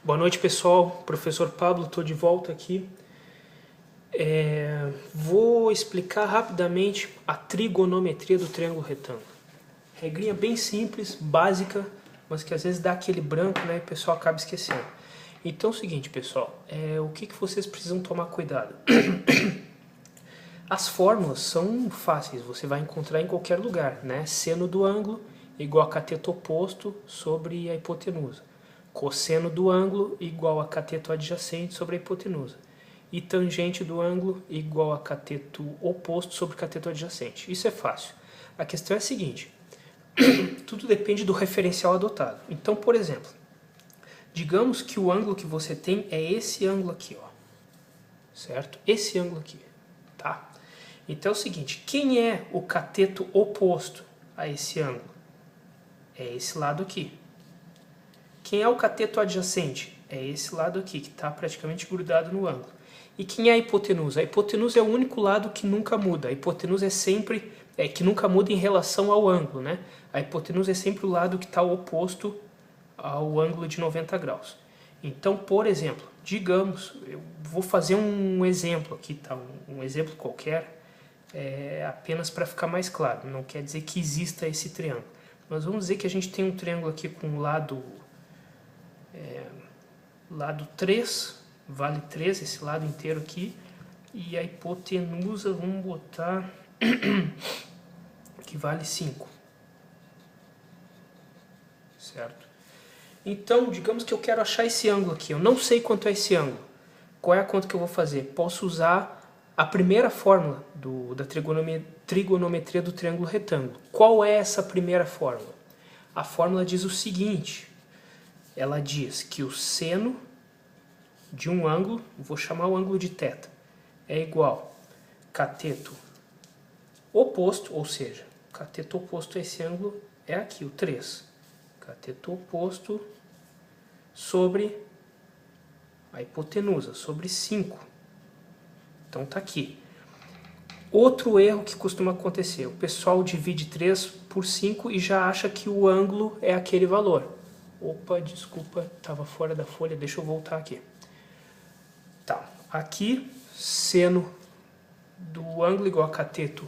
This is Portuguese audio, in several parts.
Boa noite, pessoal. Professor Pablo, estou de volta aqui. Vou explicar rapidamente a trigonometria do triângulo retângulo. Regrinha bem simples, básica, mas que às vezes dá aquele branco, né, e o pessoal acaba esquecendo. Então é o seguinte, pessoal, o que vocês precisam tomar cuidado? As fórmulas são fáceis, você vai encontrar em qualquer lugar, né? Seno do ângulo igual a cateto oposto sobre a hipotenusa. Cosseno do ângulo igual a cateto adjacente sobre a hipotenusa. E tangente do ângulo igual a cateto oposto sobre cateto adjacente. Isso é fácil. A questão é a seguinte, tudo depende do referencial adotado. Então, por exemplo, digamos que o ângulo que você tem é esse ângulo aqui, ó, certo? Esse ângulo aqui, tá? Então é o seguinte, quem é o cateto oposto a esse ângulo? É esse lado aqui. Quem é o cateto adjacente? É esse lado aqui, que está praticamente grudado no ângulo. E quem é a hipotenusa? A hipotenusa é o único lado que nunca muda. A hipotenusa é sempre, que nunca muda em relação ao ângulo, né? A hipotenusa é sempre o lado que está oposto ao ângulo de 90 graus. Então, por exemplo, digamos, eu vou fazer um exemplo aqui, tá? Um exemplo qualquer, apenas para ficar mais claro. Não quer dizer que exista esse triângulo. Mas vamos dizer que a gente tem um triângulo aqui com lado 3, vale 3, esse lado inteiro aqui, e a hipotenusa, vamos botar, que vale 5, certo? Então, digamos que eu quero achar esse ângulo aqui, eu não sei quanto é esse ângulo. Qual é a conta que eu vou fazer? Posso usar a primeira fórmula da trigonometria do triângulo retângulo. Qual é essa primeira fórmula? A fórmula diz o seguinte, ela diz que o seno de um ângulo, vou chamar o ângulo de θ, é igual cateto oposto, ou seja, cateto oposto a esse ângulo é aqui, o 3. Cateto oposto sobre a hipotenusa, sobre 5. Então tá aqui. Outro erro que costuma acontecer, o pessoal divide 3 por 5 e já acha que o ângulo é aquele valor. Opa, desculpa, estava fora da folha, deixa eu voltar aqui. Tá, aqui, seno do ângulo igual a cateto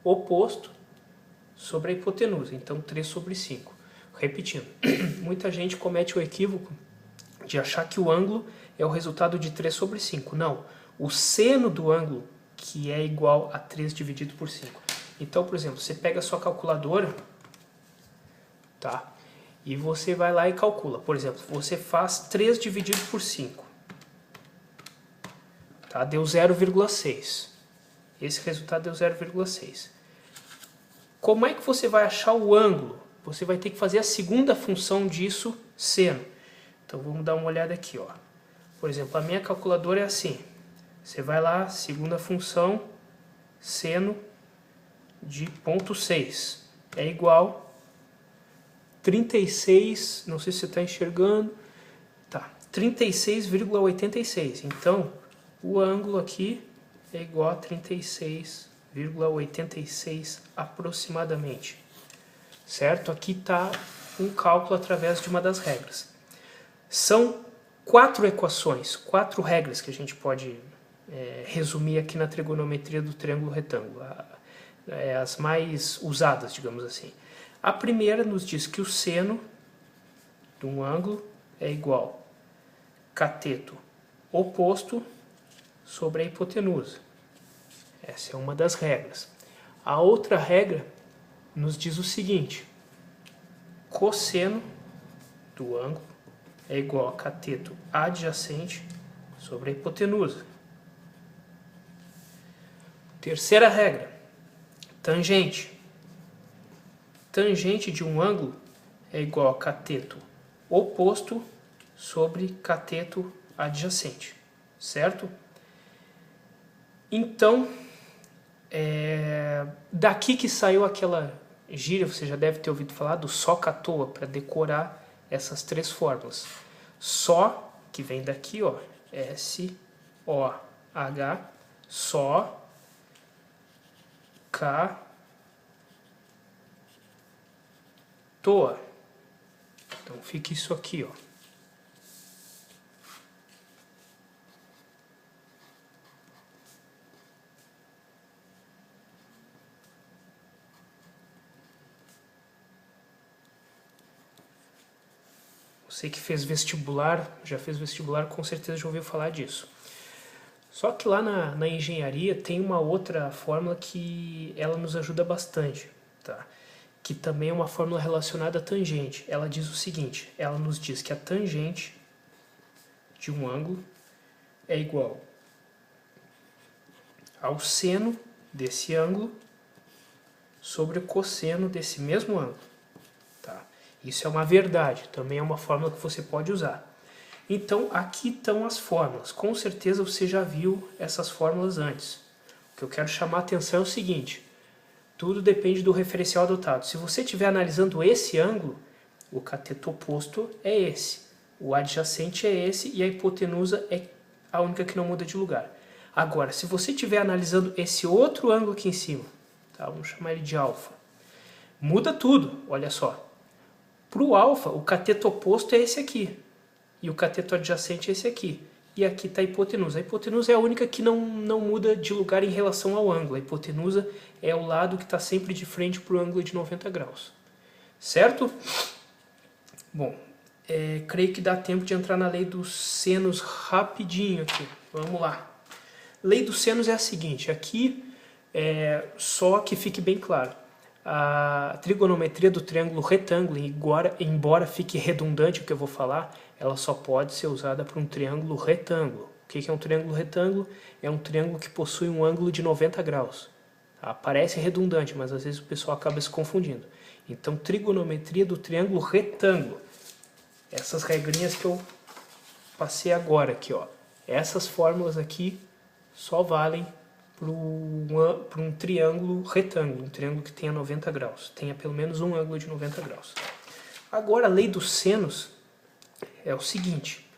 oposto sobre a hipotenusa, então 3 sobre 5. Repetindo, muita gente comete o equívoco de achar que o ângulo é o resultado de 3 sobre 5. Não, o seno do ângulo que é igual a 3 dividido por 5. Então, por exemplo, você pega a sua calculadora, tá? E você vai lá e calcula. Por exemplo, você faz 3 dividido por 5. Tá? Deu 0,6. Esse resultado deu 0,6. Como é que você vai achar o ângulo? Você vai ter que fazer a segunda função disso, seno. Então vamos dar uma olhada aqui, ó. Por exemplo, a minha calculadora é assim. Você vai lá, segunda função, seno de 0,6 é igual 36, não sei se você está enxergando, tá, 36,86. Então, o ângulo aqui é igual a 36,86 aproximadamente. Certo? Aqui está um cálculo através de uma das regras. São 4 equações, 4 regras que a gente pode resumir aqui na trigonometria do triângulo retângulo. As mais usadas, digamos assim. A primeira nos diz que o seno de um ângulo é igual cateto oposto sobre a hipotenusa. Essa é uma das regras. A outra regra nos diz o seguinte, cosseno do ângulo é igual a cateto adjacente sobre a hipotenusa. Terceira regra, tangente. Tangente de um ângulo é igual a cateto oposto sobre cateto adjacente, certo? Então, daqui que saiu aquela gíria, você já deve ter ouvido falar do soca à toa, para decorar essas 3 fórmulas. Só, que vem daqui, ó, S-O-H, só, K, toa. Então fica isso aqui, ó. Você que fez vestibular, já fez vestibular, com certeza já ouviu falar disso. Só que lá na engenharia tem uma outra fórmula que ela nos ajuda bastante, tá? Que também é uma fórmula relacionada à tangente. Ela diz o seguinte, ela nos diz que a tangente de um ângulo é igual ao seno desse ângulo sobre o cosseno desse mesmo ângulo. Tá? Isso é uma verdade, também é uma fórmula que você pode usar. Então, aqui estão as fórmulas. Com certeza você já viu essas fórmulas antes. O que eu quero chamar a atenção é o seguinte, tudo depende do referencial adotado. Se você estiver analisando esse ângulo, o cateto oposto é esse, o adjacente é esse e a hipotenusa é a única que não muda de lugar. Agora, se você estiver analisando esse outro ângulo aqui em cima, tá? Vamos chamar ele de alfa, muda tudo, olha só. Para o alfa, o cateto oposto é esse aqui, e o cateto adjacente é esse aqui. E aqui está a hipotenusa. A hipotenusa é a única que não muda de lugar em relação ao ângulo. A hipotenusa é o lado que está sempre de frente para o ângulo de 90 graus. Certo? Bom, creio que dá tempo de entrar na lei dos senos rapidinho aqui. Vamos lá. Lei dos senos é a seguinte. Aqui, só que fique bem claro. A trigonometria do triângulo retângulo, embora fique redundante o que eu vou falar, ela só pode ser usada para um triângulo retângulo. O que é um triângulo retângulo? É um triângulo que possui um ângulo de 90 graus. Tá? Parece redundante, mas às vezes o pessoal acaba se confundindo. Então, trigonometria do triângulo retângulo. Essas regrinhas que eu passei agora aqui, ó. Essas fórmulas aqui só valem para um triângulo retângulo, um triângulo que tenha 90 graus, tenha pelo menos um ângulo de 90 graus. Agora, a lei dos senos é o seguinte,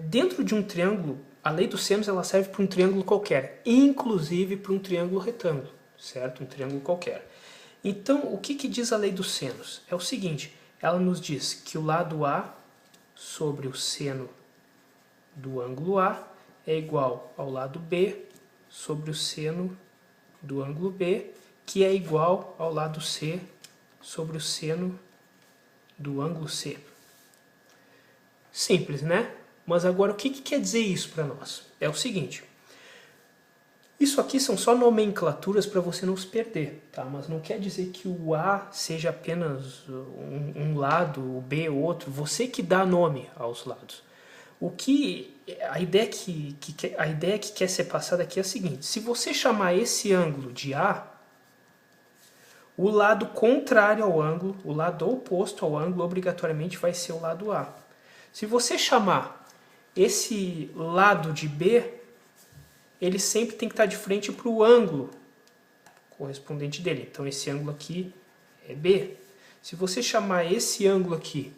dentro de um triângulo, a lei dos senos ela serve para um triângulo qualquer, inclusive para um triângulo retângulo, certo? Um triângulo qualquer. Então, o que diz a lei dos senos? É o seguinte, ela nos diz que o lado A sobre o seno do ângulo A é igual ao lado B sobre o seno do ângulo B, que é igual ao lado C sobre o seno do ângulo C. Simples, né? Mas agora o que quer dizer isso para nós? É o seguinte, isso aqui são só nomenclaturas para você não se perder, tá? Mas não quer dizer que o A seja apenas um lado, o B outro, você que dá nome aos lados. A ideia que quer ser passada aqui é a seguinte, se você chamar esse ângulo de A, o lado contrário ao ângulo, o lado oposto ao ângulo, obrigatoriamente vai ser o lado A. Se você chamar esse lado de B, ele sempre tem que estar de frente para o ângulo correspondente dele. Então esse ângulo aqui é B. Se você chamar esse ângulo aqui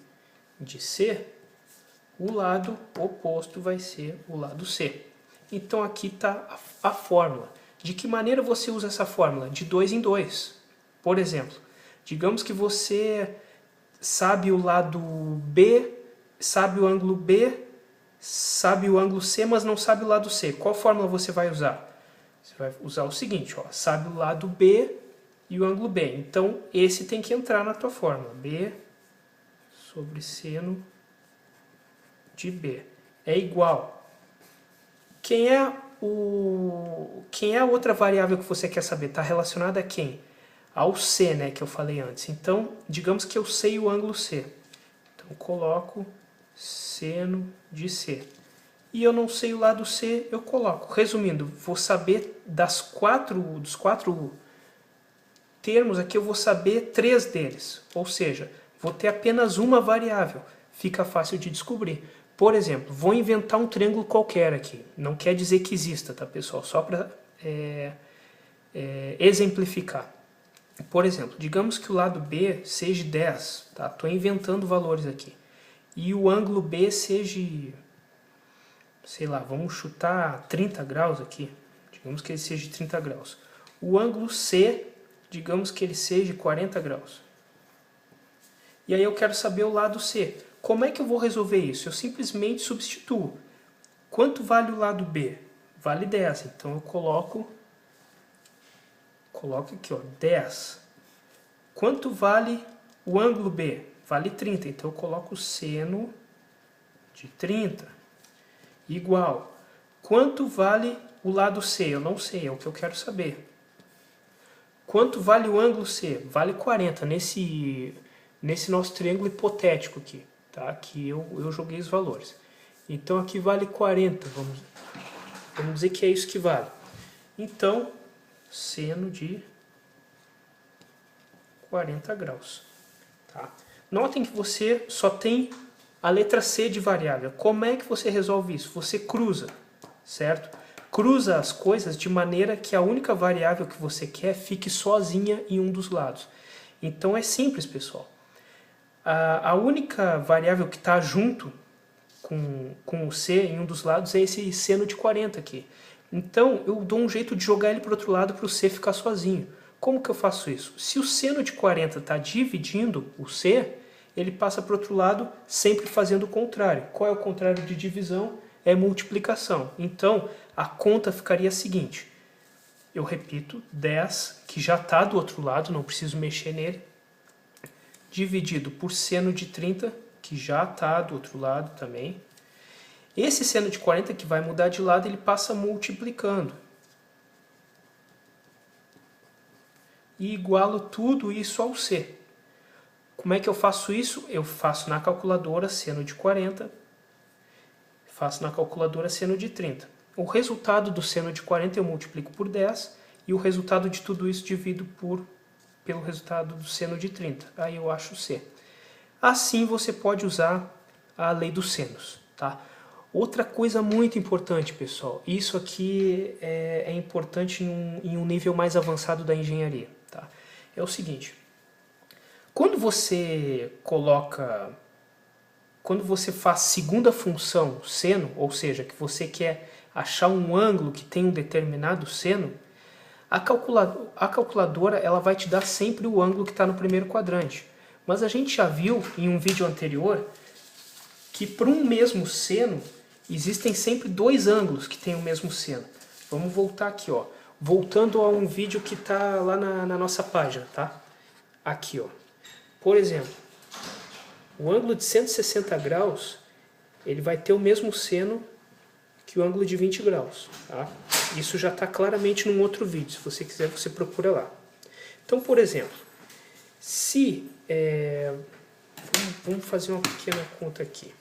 de C, o lado oposto vai ser o lado C. Então aqui está a fórmula. De que maneira você usa essa fórmula? De 2 em 2. Por exemplo, digamos que você sabe o lado B, sabe o ângulo B, sabe o ângulo C, mas não sabe o lado C. Qual fórmula você vai usar? Você vai usar o seguinte, ó, sabe o lado B e o ângulo B. Então esse tem que entrar na tua fórmula. B sobre seno de B é igual. Quem é a outra variável que você quer saber? Está relacionada a quem? Ao C, né, que eu falei antes. Então, digamos que eu sei o ângulo C. Então, coloco seno de C. E eu não sei o lado C, eu coloco. Resumindo, vou saber dos quatro termos aqui, eu vou saber 3 deles. Ou seja, vou ter apenas uma variável. Fica fácil de descobrir. Por exemplo, vou inventar um triângulo qualquer aqui. Não quer dizer que exista, tá, pessoal? Só para exemplificar. Por exemplo, digamos que o lado B seja 10, tá? Estou inventando valores aqui. E o ângulo B seja, sei lá, vamos chutar 30 graus aqui. Digamos que ele seja 30 graus. O ângulo C, digamos que ele seja 40 graus. e aí eu quero saber o lado C. Como é que eu vou resolver isso? Eu simplesmente substituo. Quanto vale o lado B? Vale 10. Então eu coloco aqui, ó, 10. Quanto vale o ângulo B? Vale 30. Então eu coloco seno de 30 igual. Quanto vale o lado C? Eu não sei, é o que eu quero saber. Quanto vale o ângulo C? Vale 40 nesse nosso triângulo hipotético aqui, tá? Que eu joguei os valores. Então aqui vale 40, vamos dizer que é isso que vale. Então, seno de 40 graus. Tá? Notem que você só tem a letra C de variável. Como é que você resolve isso? Você cruza, certo? Cruza as coisas de maneira que a única variável que você quer fique sozinha em um dos lados. Então é simples, pessoal. A única variável que está junto com o C em um dos lados é esse seno de 40 aqui. Então eu dou um jeito de jogar ele para o outro lado para o C ficar sozinho. Como que eu faço isso? Se o seno de 40 está dividindo o C, ele passa para o outro lado sempre fazendo o contrário. Qual é o contrário de divisão? É multiplicação. Então a conta ficaria a seguinte. Eu repito, 10, que já está do outro lado, não preciso mexer nele, dividido por seno de 30, que já está do outro lado também. Esse seno de 40 que vai mudar de lado, ele passa multiplicando. E igualo tudo isso ao C. Como é que eu faço isso? Eu faço na calculadora seno de 40, faço na calculadora seno de 30. O resultado do seno de 40 eu multiplico por 10 e o resultado de tudo isso divido pelo resultado do seno de 30. Aí eu acho C. Assim você pode usar a lei dos senos. Tá? Outra coisa muito importante, pessoal, isso aqui é importante em um nível mais avançado da engenharia. Tá? É o seguinte, quando você faz segunda função seno, ou seja, que você quer achar um ângulo que tem um determinado seno, a calculadora ela vai te dar sempre o ângulo que está no primeiro quadrante. Mas a gente já viu em um vídeo anterior que para um mesmo seno existem sempre dois ângulos que têm o mesmo seno. Vamos voltar aqui, ó. Voltando a um vídeo que está lá na nossa página, tá? Aqui, ó. Por exemplo, o ângulo de 160 graus, ele vai ter o mesmo seno que o ângulo de 20 graus, tá? Isso já está claramente num outro vídeo, se você quiser você procura lá. Então, por exemplo, se... vamos fazer uma pequena conta aqui.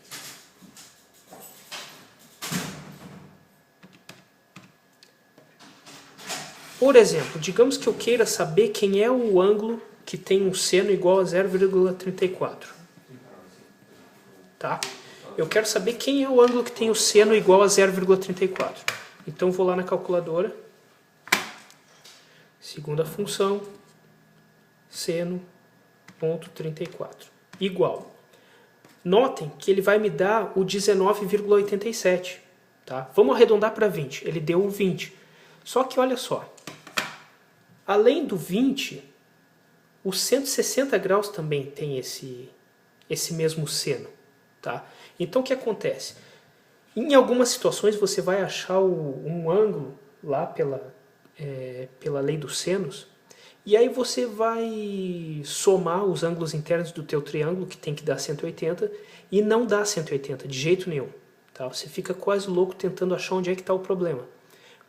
Por exemplo, digamos que eu queira saber quem é o ângulo que tem um seno igual a 0,34. Tá? Eu quero saber quem é o ângulo que tem o seno igual a 0,34. Então vou lá na calculadora. Segunda função, seno, ponto 34. Igual. Notem que ele vai me dar o 19,87. Tá? Vamos arredondar para 20. Ele deu o 20. Só que olha só. Além do 20, o 160 graus também tem esse mesmo seno. Tá? Então o que acontece? Em algumas situações você vai achar um ângulo lá pela lei dos senos, e aí você vai somar os ângulos internos do teu triângulo, que tem que dar 180, e não dá 180 de jeito nenhum. Tá? Você fica quase louco tentando achar onde é que está o problema.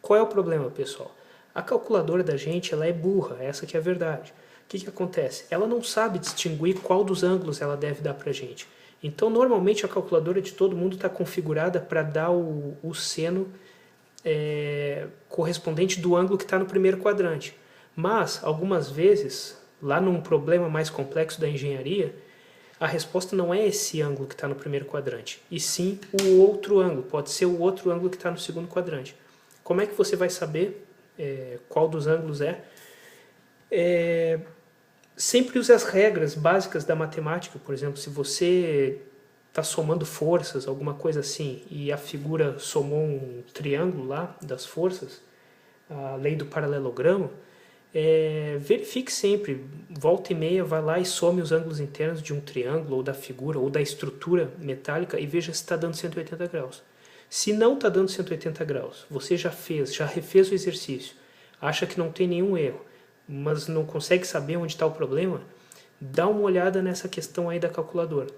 Qual é o problema, pessoal? A calculadora da gente ela é burra, essa que é a verdade. O que acontece? Ela não sabe distinguir qual dos ângulos ela deve dar para a gente. Então, normalmente, a calculadora de todo mundo está configurada para dar o seno correspondente do ângulo que está no primeiro quadrante. Mas, algumas vezes, lá num problema mais complexo da engenharia, a resposta não é esse ângulo que está no primeiro quadrante, e sim o outro ângulo, pode ser o outro ângulo que está no segundo quadrante. Como é que você vai saber qual dos ângulos é? Sempre use as regras básicas da matemática. Por exemplo, se você está somando forças, alguma coisa assim, e a figura somou um triângulo lá das forças, a lei do paralelogramo, verifique sempre, volta e meia, vai lá e some os ângulos internos de um triângulo, ou da figura, ou da estrutura metálica e veja se está dando 180 graus. Se não está dando 180 graus, você já refez o exercício, acha que não tem nenhum erro, mas não consegue saber onde está o problema, dá uma olhada nessa questão aí da calculadora.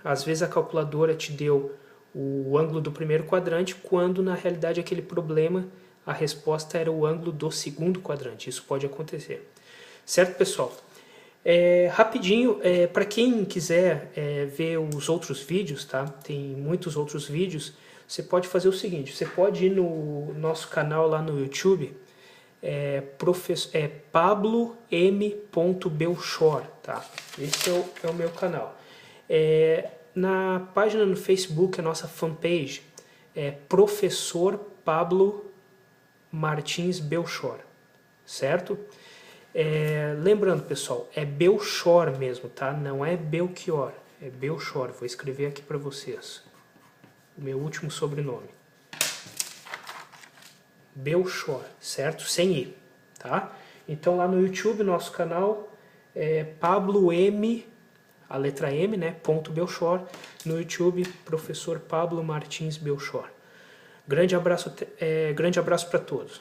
Às vezes a calculadora te deu o ângulo do primeiro quadrante, quando na realidade aquele problema, a resposta era o ângulo do segundo quadrante. Isso pode acontecer. Certo, pessoal? Rapidinho, para quem quiser ver os outros vídeos, tá? Tem muitos outros vídeos. Você pode fazer o seguinte, você pode ir no nosso canal lá no YouTube, Pablo M. Belchor, tá? Esse é o meu canal. Na página no Facebook, a nossa fanpage é Professor Pablo Martins Belchor, certo? Lembrando, pessoal, é Belchor mesmo, tá? Não é Belchior, é Belchor. Vou escrever aqui para vocês o meu último sobrenome. Belchor, certo? Sem I, tá? Então lá no YouTube, nosso canal é Pablo M, a letra M, né? Belchor. No YouTube, Professor Pablo Martins Belchor. Grande abraço para todos.